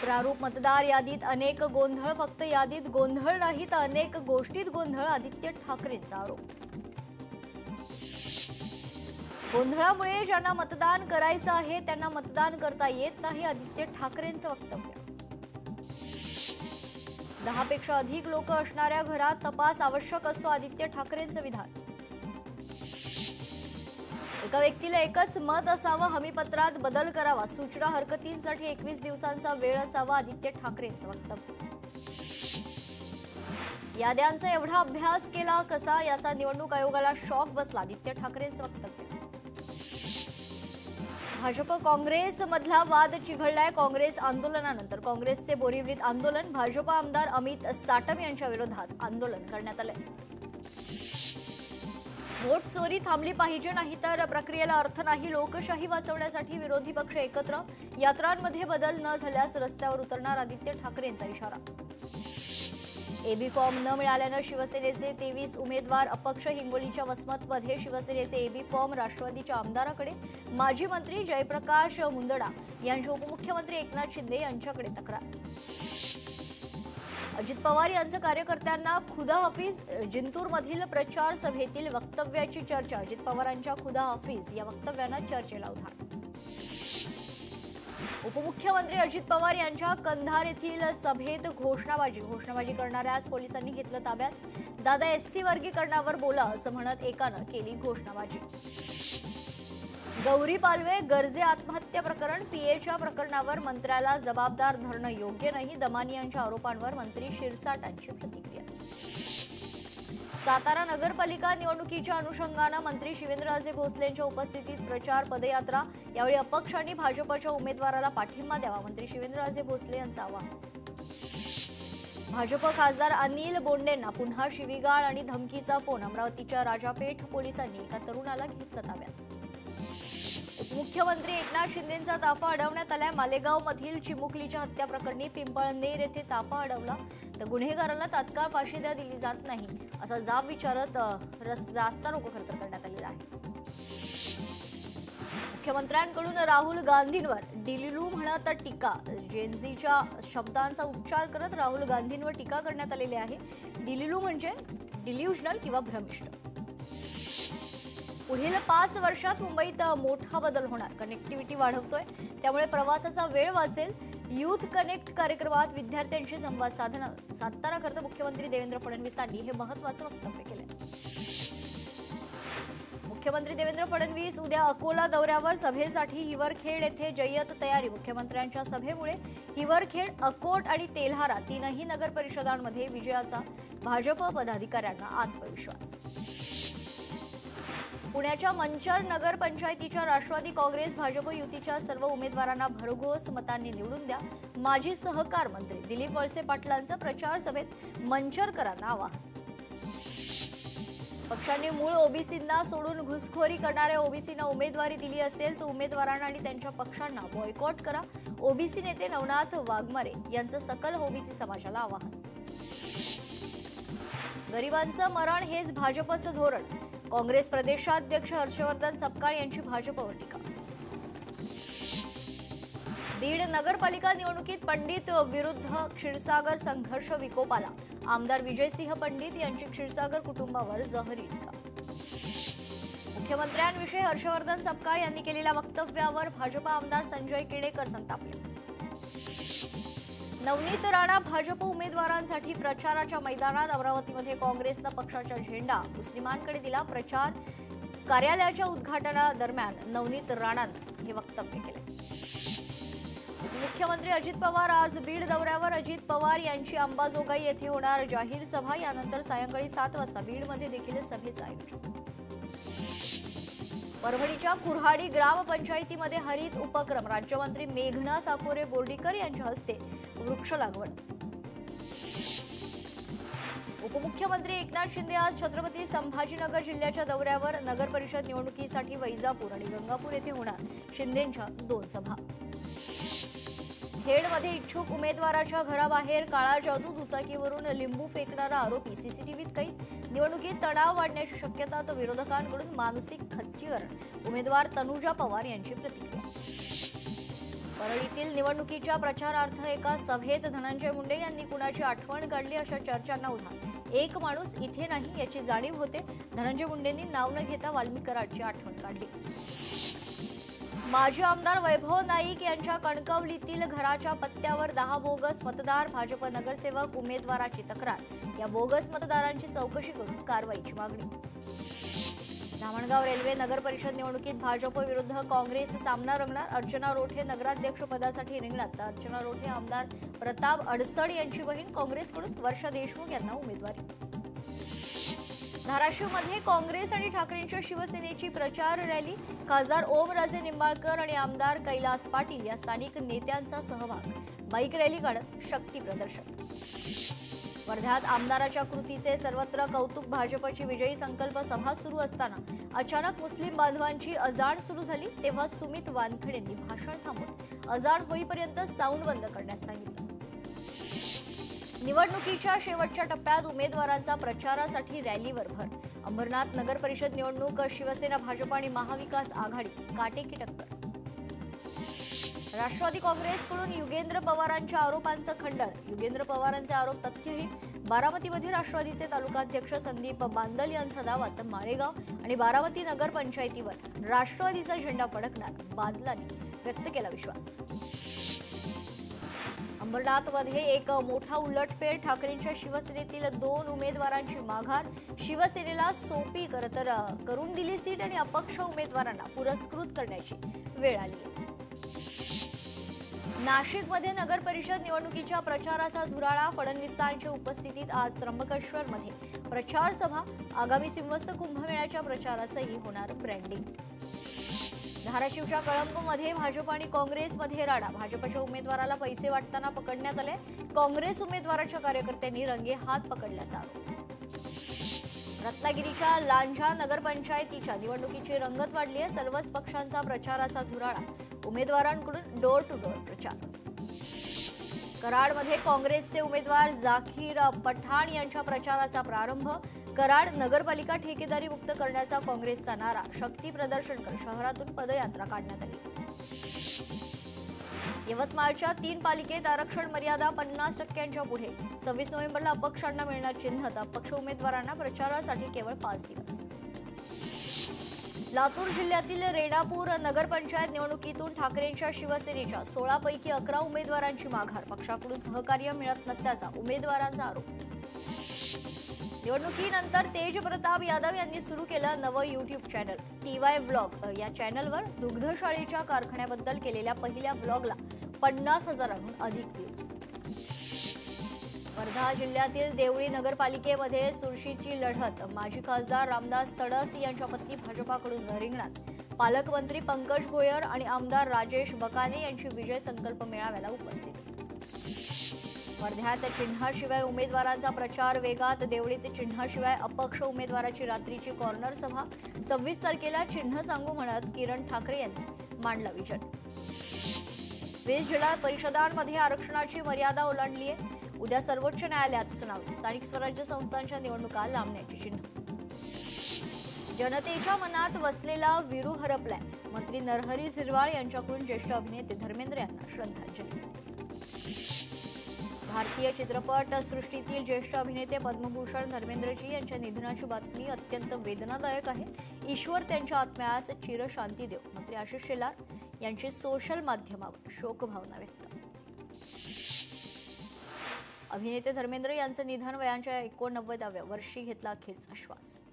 प्रारूप मतदार यादीत अनेक गोंधळ, फक्त यादीत गोंधळ नाही तर अनेक गोष्टीत गोंधळ, आदित्य ठाकरेंचा आरोप। गोंधळामुळे ज्यांना मतदान करायचं आहे त्यांना मतदान करता येत नाही, आदित्य ठाकरेंचं वक्तव्य। 10 पेक्षा अधिक लोक असणाऱ्या घरात तपास आवश्यक असतो, आदित्य ठाकरेंचं विधान। एका व्यक्तीला एकच मत असावं, हमीपत्रात बदल करावा, सूचना हरकतींसाठी 21 दिवसांचा वेळ असावा, आदित्य ठाकरेंचं वक्तव्य। याद्यांचा एवढा अभ्यास केला कसा, याचा निवडणूक आयोगाला शॉक बसला, आदित्य ठाकरेंचं वक्तव्य। भाजप काँग्रेस मधला वाद चिघळलाय, काँग्रेस आंदोलनानंतर काँग्रेसचे बोरिवलीत आंदोलन, भाजप आमदार अमित साटम यांच्या विरोधात आंदोलन करण्यात आले। वोट चोरी थांबली पाहिजे, नाही तर प्रक्रियेला अर्थ नाही, लोकशाही वाचवण्यासाठी विरोधी पक्ष एकत्र, यात्रांमध्ये बदल न झाल्यास रस्त्यावर उतरणार, आदित्य ठाकरेंचा इशारा। एबी फॉर्म न मिळाल्यानं शिवसेनेचे 23 उमेदवार अपक्ष, हिंगोलीच्या वसमतमध्ये शिवसेनेचे एबी फॉर्म राष्ट्रवादीच्या आमदाराकडे, माजी मंत्री जयप्रकाश मुंदडा यांचे उपमुख्यमंत्री एकनाथ शिंदे यांच्याकडे तक्रार। अजित पवार यांचं कार्यकर्त्यांना खुदा हफीज, जिंतूरमधील प्रचार सभेतील वक्तव्याची चर्चा, अजित पवारांच्या खुदा हफीज या वक्तव्यानं चर्चेला उधाण। उपमुख्यमंत्री अजित पवार यांच्या कंधार येथील सभेत घोषणाबाजी करणाऱ्याच पोलिसांनी घेतलं ताब्यात, दादा एससी वर्गीकरणावर बोला असं म्हणत एकानं केली घोषणाबाजी। गौरी पालवे गर्जे आत्महत्या प्रकरण, पीएच्या प्रकरणावर मंत्र्याला जबाबदार धरणं योग्य नाही, दमानी यांच्या आरोपांवर मंत्री शिरसाटांची प्रतिक्रिया। सातारा नगरपालिका निवडणुकीच्या अनुषंगानं मंत्री शिवेंद्रराजे भोसलेंच्या उपस्थितीत प्रचार पदयात्रा, यावेळी अपक्ष आणि भाजपच्या उमेदवाराला पाठिंबा द्यावा, मंत्री शिवेंद्रराजे भोसले यांचं आवाहन। भाजप खासदार अनिल बोंडेंना पुन्हा शिवीगाळ आणि धमकीचा फोन, अमरावतीच्या राजापेठ पोलिसांनी एका तरुणाला घेतलं ताब्यात। उपमुख्यमंत्री एकनाथ शिंदेंचा ताफा अडवण्यात आलाय, मालेगावमधील चिमुकलीच्या हत्या प्रकरणी पिंपळनेर येथे ताफा अडवला तर गुन्हेगाराला तात्काळ फाशी दिली जात नाही असा जाब विचारत रास्ता रोको खरतर करण्यात आलेला आहे। मुख्यमंत्र्यांकडून राहुल गांधींवर डिलिलू म्हणत टीका, जेनझीच्या शब्दांचा उच्चार करत राहुल गांधींवर टीका करण्यात आलेली आहे। डिलिलू म्हणजे डिल्युजनल किंवा भ्रमिष्ट। पुढील 5 वर्षात मुंबईत मोठा बदल होणार, कनेक्टिव्हिटी वाढवतोय त्यामुळे प्रवासाचा वेळ वाचेल, युथ कनेक्ट कार्यक्रमात विद्यार्थ्यांशी संवाद साधताना मुख्यमंत्री देवेंद्र फडणवीसांनी हे महत्त्वाचं वक्तव्य केलंय। मुख्यमंत्री देवेंद्र फडणवीस उद्या अकोला दौऱ्यावर, सभेसाठी हिवरखेड येथे जय्यत तयारी, मुख्यमंत्र्यांच्या सभेमुळे हिवरखेड, अकोट आणि तेल्हारा तीनही नगर परिषदांमध्ये विजयाचा भाजप पदाधिकाऱ्यांना आत्मविश्वास। पुण्याच्या मंचर नगर पंचायतीच्या राष्ट्रवादी काँग्रेस भाजप युतीच्या सर्व उमेदवारांना भरघोस मतांनी निवडून द्या, माजी सहकार मंत्री दिलीप वळसे पाटलांचं प्रचार सभेत मंचरकरांना आवाहन। पक्षांनी मूळ ओबीसींना सोडून घुसखोरी करणाऱ्या ओबीसींना उमेदवारी दिली असेल तर उमेदवारांना आणि त्यांच्या पक्षांना बॉयकॉट करा, ओबीसी नेते नवनाथ वाघमारे यांचं सकल ओबीसी समाजाला आवाहन। गरिबांचं मरण हेच भाजपचं धोरण, काँग्रेस प्रदेशाध्यक्ष हर्षवर्धन सपकाळ यांची भाजपवर टीका। बीड नगरपालिका निवडणुकीत पंडित विरुद्ध क्षीरसागर संघर्ष विकोपाला, आमदार विजयसिंह पंडित यांची क्षीरसागर कुटुंबावर जहरी टीका। मुख्यमंत्र्यांविषयी हर्षवर्धन सपकाळ यांनी केलेल्या वक्तव्यावर भाजप आमदार संजय केणेकर संतापले। नवनीत राणा भाजप उमेदवारांसाठी प्रचाराच्या मैदानात, अमरावतीमध्ये काँग्रेसनं पक्षाचा झेंडा मुस्लिमांकडे दिला, प्रचार कार्यालयाच्या उद्घाटनादरम्यान नवनीत राणांनी हे वक्तव्य केले। मुख्यमंत्री अजित पवार आज बीड दौऱ्यावर, अजित पवार यांची अंबाजोगाई येथे होणार जाहीर सभा, यानंतर सायंकाळी 7 वाजता बीडमध्ये देखील सभेचं आयोजन। परभणीच्या कुऱ्हाडी ग्रामपंचायतीमध्ये हरित उपक्रम, राज्यमंत्री मेघना साकोरे बोर्डीकर यांच्या हस्ते वृक्ष लागवड। उपमुख्यमंत्री एकनाथ शिंदे आज छत्रपती संभाजीनगर जिल्ह्याच्या दौऱ्यावर, नगर परिषद निवडणुकीसाठी वैजापूर आणि गंगापूर येथे होणार शिंदेंच्या 2 सभा। खेडमध्ये इच्छुक उमेदवाराच्या घराबाहेर काळा जादू, दुचाकीवरून लिंबू फेकणारा आरोपी सीसीटीव्हीत कैद, निवडणुकीत तणाव वाढण्याची शक्यता तर विरोधकांकडून मानसिक खच्चीकरण, उमेदवार तनुजा पवार यांची प्रतिक्रिया। परळीतील निवडणुकीच्या प्रचारार्थ एका सभेत धनंजय मुंडे यांनी कुणाची आठवण काढली अशा चर्चांना उधाण। एक माणूस इथे नाही याची जाणीव होते। धनंजय मुंडेंनी नाव न घेता वाल्मिक कराडची आठवण काढली। माजी आमदार वैभव नाईक यांच्या कणकवलीतील घराच्या पत्त्यावर 10 बोगस मतदार, भाजप नगरसेवक उमेदवाराची तक्रार। या बोगस मतदारांची चौकशी करून कारवाईची मागणी। धामणगाव रेल्वे नगर परिषद निवडणुकीत भाजप विरुद्ध काँग्रेस सामना रंगणार। अर्चना रोठे नगराध्यक्ष पदासाठी रिंगणात तर अर्चना रोठे आमदार प्रताप अडसड यांची बहीण काँग्रेसकडून वर्षा देशमुख यांना उमेदवारी। धाराशिवमध्ये काँग्रेस आणि ठाकरेंच्या शिवसेनेची प्रचार रॅली। खासदार ओमराजे निंबाळकर आणि आमदार कैलास पाटील या स्थानिक नेत्यांचा सहभाग। बाईक रॅली काढत शक्ती प्रदर्शन। वर्ध्यात आमदाराच्या कृतीचे सर्वत्र कौतुक। भाजपची विजयी संकल्प सभा सुरू असताना अचानक मुस्लिम बांधवांची अजाण सुरू झाली, तेव्हा सुमित वानखेडेंनी भाषण थांबवून अजाण होईपर्यंत साऊंड बंद करण्यास सांगितलं। निवडणुकीच्या शेवटच्या टप्प्यात उमेदवारांचा प्रचारासाठी रॅलीवर भर। अंबरनाथ नगर परिषद निवडणूक शिवसेना, भाजप आणि महाविकास आघाडी काटेकी टक्कर। राष्ट्रवादी काँग्रेसकडून युगेंद्र पवारांच्या आरोपांचं खंडन। युगेंद्र पवारांचे आरोप तथ्यहीन। बारामतीमध्ये राष्ट्रवादीचे तालुकाध्यक्ष संदीप बांदल यांचा दावा तर माळेगाव आणि बारामती नगर पंचायतीवर राष्ट्रवादीचा झेंडा फडकणार। बादलांनी व्यक्त केला विश्वास। अंबरनाथमध्ये एक मोठा उलटफेर। ठाकरेंच्या शिवसेनेतील 2 उमेदवारांची माघार। शिवसेनेला सोपी करून दिली सीट आणि अपक्ष उमेदवारांना पुरस्कृत करण्याची वेळ आली। नाशिकमध्ये नगर परिषद निवडणुकीच्या प्रचाराचा धुराळा। फडणवीसांच्या उपस्थितीत आज त्र्यंबकेश्वरमध्ये प्रचार सभा। आगामी सिंहस्थ कुंभमेळ्याच्या प्रचाराचंही होणार ब्रँडिंग। धाराशिवच्या कळंबमध्ये भाजप आणि काँग्रेसमध्ये राडा। भाजपच्या उमेदवाराला पैसे वाटताना पकडण्यात आले। काँग्रेस उमेदवाराच्या कार्यकर्त्यांनी रंगेहात पकडल्याचा आरोप। रत्नागिरीच्या लांजा नगरपंचायतीच्या निवडणुकीची रंगत वाढली आहे। सर्वच पक्षांचा प्रचाराचा धुराळा। उमेदवारांकडून डोर टू डोर प्रचार। कराडमध्ये काँग्रेसचे उमेदवार जाकीर पठाण यांच्या प्रचाराचा प्रारंभ। कराड नगरपालिका ठेकेदारी मुक्त करण्याचा काँग्रेसचा नारा। शक्ती प्रदर्शन कर शहरातून पदयात्रा काढण्यात आली। यवतमाळच्या 3 पालिकेत आरक्षण मर्यादा 50% पुढे। 26 नोव्हेंबरला अपक्षांना मिळणार चिन्ह तर अपक्ष उमेदवारांना प्रचारासाठी केवळ 5 दिवस। लातूर जिल्ह्यातील रेणापूर नगरपंचायत निवडणुकीतून ठाकरेंच्या शिवसेनेच्या 16 पैकी 11 उमेदवारांची माघार। पक्षाकडून सहकार्य मिळत नसल्याचा उमेदवारांचा आरोप। निवडणुकीनंतर तेज प्रताप यादव यांनी सुरू केलं नवं युट्यूब चॅनल TY व्लॉग। या चॅनलवर दुग्धशाळेच्या कारखान्याबद्दल केलेल्या पहिल्या व्लॉगला 50,000हून अधिक व्ह्यूज। वर्धा जिल्ह्यातील देवळी नगरपालिकेमध्ये चुरशीची लढत। माजी खासदार रामदास तडस यांच्या पत्नी भाजपाकडून रिंगणात। पालकमंत्री पंकज भोयर आणि आमदार राजेश बकाने यांची विजय संकल्प मेळाव्याला उपस्थित। वर्ध्यात चिन्हाशिवाय उमेदवारांचा प्रचार वेगात। देवळीत चिन्हाशिवाय अपक्ष उमेदवाराची रात्रीची कॉर्नर सभा। 26 तारखेला चिन्ह सांगू म्हणत किरण ठाकरे यांनी मांडला विजन। 20 जिल्हा परिषदांमध्ये आरक्षणाची मर्यादा ओलांडली आहे। उद्या सर्वोच्च न्यायालयात सुनावणी। स्थानिक स्वराज्य संस्थांच्या निवडणुका लांबण्याची चिन्ह। जनतेच्या मनात वसलेला विरू हरपलाय। मंत्री नरहरी झिरवाळ यांच्याकडून ज्येष्ठ अभिनेते धर्मेंद्र यांना श्रद्धांजली। भारतीय चित्रपट सृष्टीतील ज्येष्ठ अभिनेते पद्मभूषण धर्मेंद्रजी यांच्या निधनाची बातमी अत्यंत वेदनादायक आहे। ईश्वर त्यांच्या आत्म्यास चिरशांती देव। मंत्री आशिष शेलार यांची सोशल माध्यमावर शोकभावना व्यक्त। अभिनेते धर्मेंद्र यांचं निधन। वयाच्या 89व्या वर्षी घेतला अखेरचा श्वास।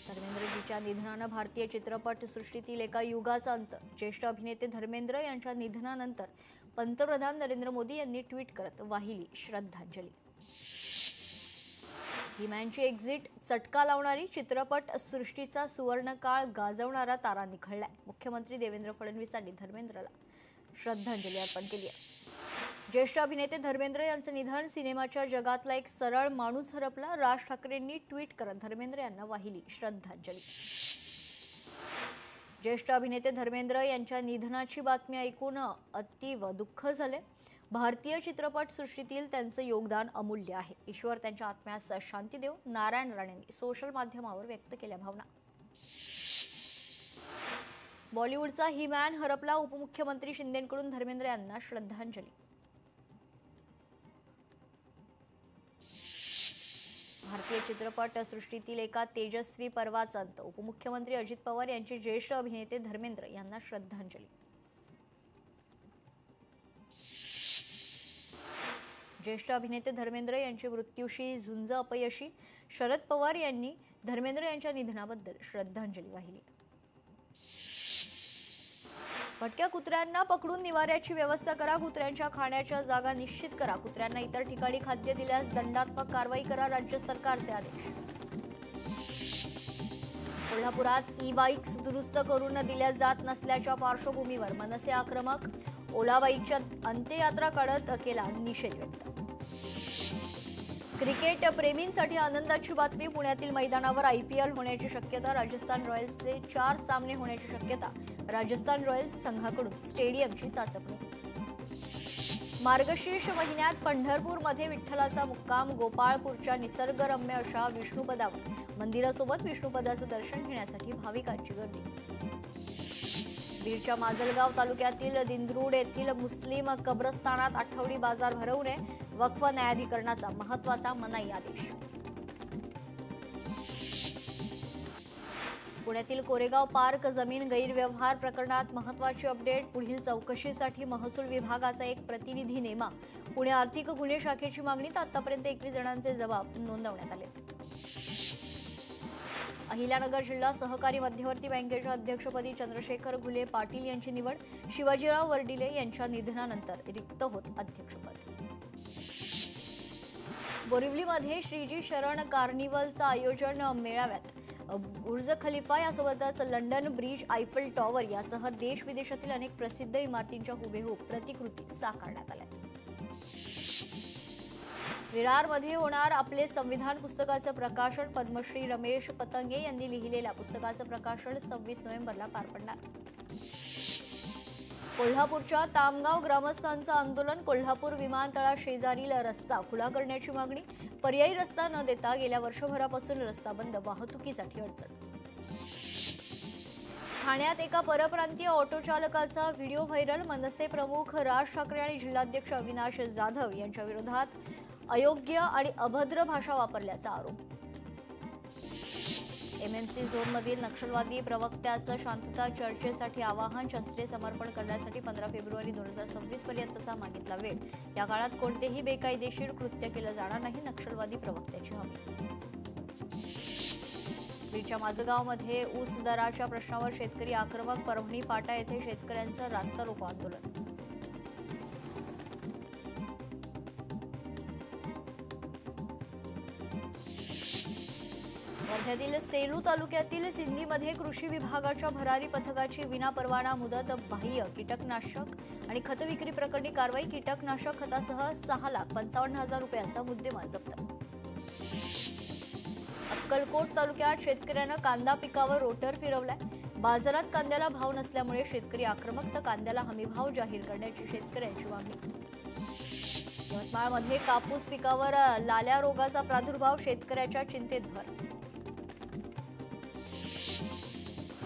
धर्मेंद्रजीच्या निधनानं भारतीय चित्रपट सृष्टीतील एका युगाचा अंत। ज्येष्ठ अभिनेते धर्मेंद्र यांच्या निधनानंतर पंतप्रधान नरेंद्र मोदी यांनी ट्विट करत वाहिली श्रद्धांजली। भीम्यांची एक्झिट चटका लावणारी। चित्रपट सृष्टीचा सुवर्णकाळ गाजवणारा तारा निखळलाय। मुख्यमंत्री देवेंद्र फडणवीसांनी धर्मेंद्रला श्रद्धांजली अर्पण केली आहे। ज्येष्ठ अभिनेते धर्मेंद्र यांचं निधन। सिनेमाच्या जगातला एक सरळ माणूस हरपला। राज ठाकरेंनी ट्विट करत धर्मेंद्र यांना वाहिली श्रद्धांजली। ज्येष्ठ अभिनेते धर्मेंद्र यांच्या निधनाची बातमी ऐकून अतीव दुःख झाले। भारतीय चित्रपट सृष्टीतील त्यांचं योगदान अमूल्य आहे। ईश्वर त्यांच्या आत्म्यास शांती देव। नारायण राणेंनी सोशल माध्यमावर व्यक्त केल्या भावना। बॉलिवूडचा ही मॅन हरपला, उपमुख्यमंत्री शिंदेंकडून धर्मेंद्र यांना श्रद्धांजली. भारतीय चित्रपट सृष्टीतील एका तेजस्वी पर्वाचा अंत, उपमुख्यमंत्री अजित पवार यांचे ज्येष्ठ अभिनेते धर्मेंद्र यांना श्रद्धांजली. ज्येष्ठ अभिनेते धर्मेंद्र यांची मृत्यूशी झुंज अपयशी, शरद पवार यांनी धर्मेंद्र यांच्या निधनाबद्दल श्रद्धांजली वाहिली. भटक्या कुत्र्यांना पकडून निवाऱ्याची व्यवस्था करा, कुत्र्यांच्या खाण्याच्या जागा निश्चित करा, कुत्र्यांना इतर ठिकाणी खाद्य दिल्यास दंडात्मक कारवाई करा, राज्य सरकारचे आदेश. कोल्हापुरात ई-बाईक्स दुरुस्त करून दिल्या जात नसल्याच्या पार्श्वभूमीवर मनसे आक्रमक, ओला बाईकच्या अंत्ययात्रा काढत केला निषेध व्यक्त. क्रिकेट प्रेमींसाठी आनंदाची बातमी, पुण्यातील मैदानावर IPL होण्याची शक्यता, राजस्थान रॉयल्सचे 4 सामने होण्याची शक्यता, राजस्थान रॉयल्स संघाकडून स्टेडियमची चाचपणी. मार्गशीर्ष महिन्यात पंढरपूरमध्ये विठ्ठलाचा मुक्काम, गोपाळपूरच्या निसर्गरम्य अशा विष्णुपदावर मंदिरासोबत विष्णुपदाचं दर्शन घेण्यासाठी भाविकांची गर्दी. बीडच्या माजलगाव तालुक्यातील दिंद्रूड येथील मुस्लिम कब्रस्तानात आठवडी बाजार भरवू नये, वक्फ न्यायाधिकरणाचा महत्त्वाचा मनाई आदेश. पुण्यातील कोरेगाव पार्क जमीन गैरव्यवहार प्रकरणात महत्त्वाची अपडेट, पुढील चौकशीसाठी महसूल विभागाचा एक प्रतिनिधी नेमा, पुणे आर्थिक गुन्हे शाखेची मागणी, आतापर्यंत 21 जणांचे जबाब नोंदवण्यात आले. अहिल्यानगर जिल्हा सहकारी मध्यवर्ती बँकेच्या अध्यक्षपदी चंद्रशेखर घुले पाटील यांची निवड, शिवाजीराव वर्डिले यांच्या निधनानंतर रिक्त होत अध्यक्षपद. बोरिवलीमध्ये श्रीजी शरण कार्निवलचं आयोजन, मेळाव्यात बुर्ज खलिफा यासोबतच लंडन ब्रिज, आयफेल टॉवर यासह देश विदेशातील अनेक प्रसिद्ध इमारतींच्या हुबेहूब प्रतिकृती साकारण्यात आल्या. विरारमध्ये होणार आपले संविधान पुस्तकाचं प्रकाशन, पद्मश्री रमेश पतंगे यांनी लिहिलेल्या पुस्तकाचं प्रकाशन 26 नोव्हेंबरला पार पडणार. कोल्हापूरच्या तामगाव ग्रामस्थांचं आंदोलन, कोल्हापूर विमानतळा शेजारील रस्ता खुला करण्याची मागणी, पर्यायी रस्ता न देता गेल्या वर्षभरापासून रस्ता बंद, वाहतुकीसाठी अडचण. ठाण्यात एका परप्रांतीय ऑटो चालकाचा व्हिडिओ व्हायरल, मनसे प्रमुख राज ठाकरे आणि जिल्हाध्यक्ष अविनाश जाधव यांच्या विरोधात अयोग्य आणि अभद्र भाषा वापरल्याचा आरोप. MMC झोनमधील नक्षलवादी प्रवक्त्याचं शांतता चर्चेसाठी आवाहन, शस्त्रे समर्पण करण्यासाठी 15 फेब्रुवारी 2026 पर्यंतचा मागितला वेळ, या काळात कोणतेही बेकायदेशीर कृत्य केलं जाणार नाही, नक्षलवादी प्रवक्त्याची हमी. बीडच्या माझगावमध्ये ऊस दराच्या प्रश्नावर शेतकरी आक्रमक, परभणी फाटा येथे शेतकऱ्यांचं रास्ता रोको आंदोलन. वर्ध्यातील सेलू तालुक्यातील सिंदीमध्ये कृषी विभागाच्या भरारी पथकाची विनापरवाना मुदत बाह्य कीटकनाशक आणि खत विक्री प्रकरणी कारवाई, कीटकनाशक खतासह 6,55,000 रुपयांचा मुद्देमाल जप्त. अक्कलकोट तालुक्यात शेतकऱ्यानं कांदा पिकावर रोटर फिरवलाय, बाजारात कांद्याला भाव नसल्यामुळे शेतकरी आक्रमक, तर कांद्याला हमीभाव जाहीर करण्याची शेतकऱ्यांची मागणी. यवतमाळमध्ये कापूस पिकावर लाल्या रोगाचा प्रादुर्भाव, शेतकऱ्याच्या चिंतेत भर.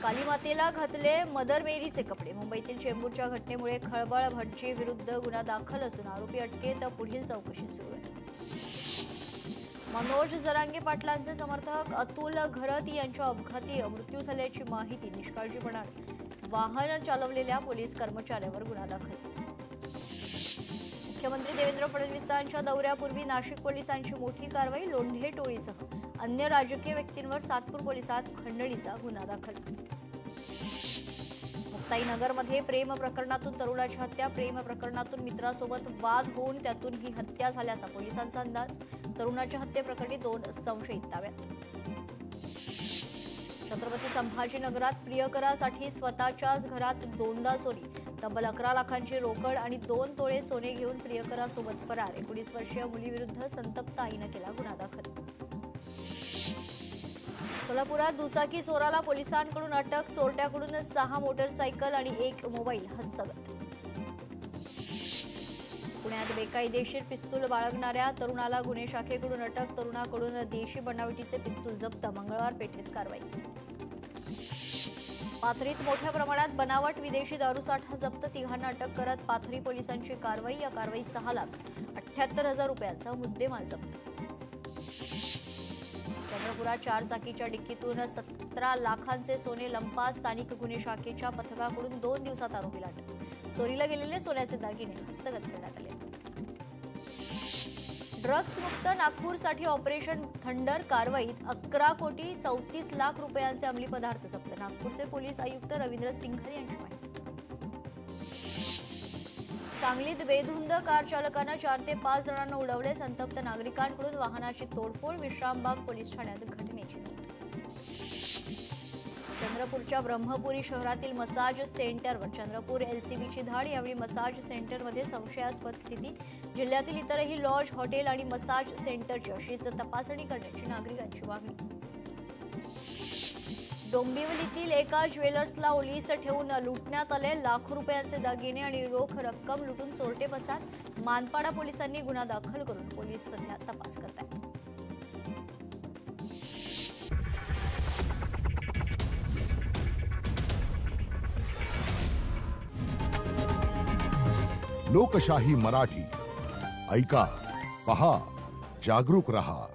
कालीमातेला घातले मदर मेरीचे कपडे, मुंबईतील चेंबूरच्या घटनेमुळे खळबळ, भटजी विरुद्ध गुन्हा दाखल असून आरोपी अटकेत, पुढील चौकशी सुरू आहे. मनोज जरांगे पाटलांचे समर्थक अतुल घरत यांच्या अपघाती मृत्यू झाल्याची माहिती, निष्काळजीपणाने वाहन चालवलेल्या पोलीस कर्मचाऱ्यावर गुन्हा दाखल. मुख्यमंत्री देवेंद्र फडणवीसांच्या दौऱ्यापूर्वी नाशिक पोलिसांची मोठी कारवाई, लोंढे टोळीसह अन्य राजकीय व्यक्तींवर सातपूर पोलिसात खंडणीचा गुन्हा दाखल. मुक्ताईनगरमध्ये प्रेम प्रकरणातून तरुणाची हत्या, प्रेम प्रकरणातून मित्रासोबत वाद होऊन त्यातून ही हत्या झाल्याचा पोलिसांचा अंदाज, तरुणाच्या हत्येप्रकरणी 2 संशयित ताब्यात. छत्रपती संभाजीनगरात प्रियकरासाठी स्वतःच्याच घरात 2दा चोरी, तब्बल 11 लाखांची रोकड आणि 2 तोळे सोने घेऊन प्रियकरासोबत फरार, 19 वर्षीय मुलीविरुद्ध संतप्त आईनं केला गुन्हा दाखल. सोलापुरात दुचाकी चोराला पोलिसांकडून अटक, चोरट्याकडून 6 मोटरसायकल आणि 1 मोबाईल हस्तगत. पुण्यात बेकायदेशीर पिस्तूल बाळगणाऱ्या तरुणाला गुन्हे शाखेकडून अटक, तरुणाकडून देशी बनावटीचे पिस्तूल जप्त, मंगळवार पेठेत कारवाई. पाथरीत मोठ्या प्रमाणात बनावट विदेशी दारूसाठा जप्त, तिघांना अटक करत पाथरी पोलिसांची कारवाई. या कारवाईत 6,78,000 रुपयांचा मुद्देमाल जप्त. चंद्रपुरात 4 चाकीच्या डिक्कीतून 17 लाखांचे सोने लंपास, स्थानिक गुन्हे शाखेच्या पथकाकडून 2 दिवसात आरोपीला अटक. चोरीला गेलेले सोन्याचे दागिने हस्तगत करण्यात आले. ड्रग्स मुक्त नागपूरसाठी ऑपरेशन थंडर कारवाईत 11,34,00,000 रुपयांचे अंमली पदार्थ जप्त. नागपूरचे पोलीस आयुक्त रवींद्र सिंघल यांची माहिती. सांगलीत बेधुंद कार चालकानं 4 ते 5 जणांना उडवले, संतप्त नागरिकांकडून वाहनाची तोडफोड. विश्रामबाग पोलीस ठाण्यात घटनेची नोंद. चंद्रपूरच्या ब्रह्मपुरी शहरातील मसाज सेंटरवर चंद्रपूर एलसीबीची धाड. यावेळी मसाज सेंटरमध्ये संशयास्पद स्थिती. जिल्ह्यातील इतरही लॉज, हॉटेल आणि मसाज सेंटरची अशीच तपासणी करण्याची नागरिकांची मागणी. डोंबिवलीतील एका ज्वेलर्सला ओलीस ठेवून लुटण्यात आले. लाखो रुपयांचे दागिने आणि रोख रक्कम लुटून चोरटे पसार. मानपाडा पोलिसांनी गुन्हा दाखल करून पोलीस सध्या तपास करतात. लोकशाही मराठी ऐका, पहा, जागरूक रहा.